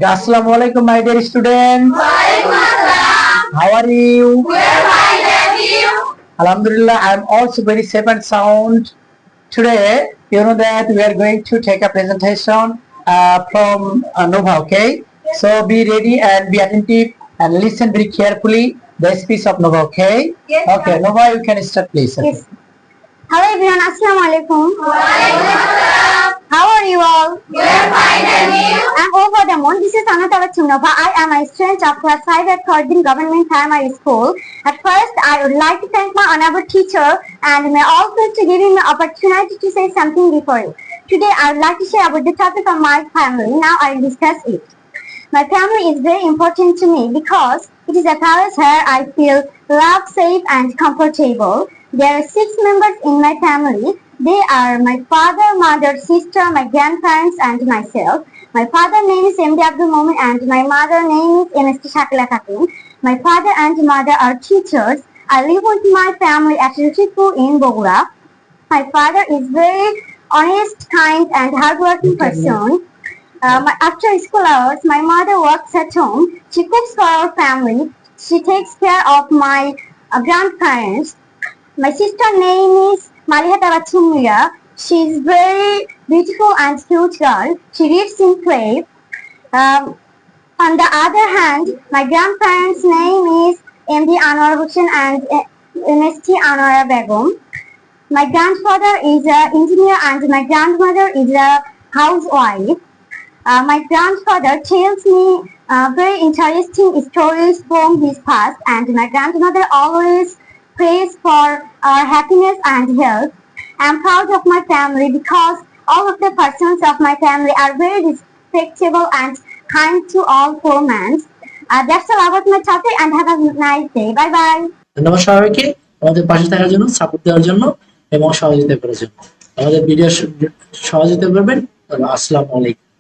Assalamu alaikum, my dear students. How are you? Alhamdulillah, I am also very safe and sound. Today, you know that we are going to take a presentation from Nova, okay? So be ready and be attentive and listen very carefully the speech of Nova, okay? Yes, okay, sir. Nova, you can start, please. Yes. Hello everyone, Assalamu alaikum. How are you all? We are fine, and you? I'm over the moon. This is Anatara Chunova. I am a student of class 5 at Khordin Government Primary School. At first, I would like to thank my honorable teacher and may also to giving me opportunity to say something before you. Today, I would like to share about the topic of my family. Now, I will discuss it. My family is very important to me because it is a place where I feel loved, safe, and comfortable. There are 6 members in my family. They are my father, mother, sister, my grandparents, and myself. My father name is MD Abdul Momin and my mother name is MST Shakila Khatun. My father and mother are teachers. I live with my family at Ruchipu in Bangla. My father is very honest, kind, and hardworking person. After school hours, my mother works at home. She cooks for our family. She takes care of my grandparents. My sister name is Malihata Chumira. She is very beautiful and cute girl. She lives in Clay. On the other hand, my grandparents' name is MD Anwar Hussain and MST Anwara Begum. My grandfather is an engineer and my grandmother is a housewife. My grandfather tells me very interesting stories from his past, and my grandmother always prays for our happiness and health. I am proud of my family because all of the persons of my family are very respectable and kind to all four men. That's all about my topic and have a nice day. Bye bye. ধন্যবাদ সবাইকে আমাদের পাশে থাকার জন্য, support দেওয়ার জন্য এবং সহযোগিতা করার জন্য। আমাদের ভিডিও সহযোগিতা করবেন। আসসালামু আলাইকুম।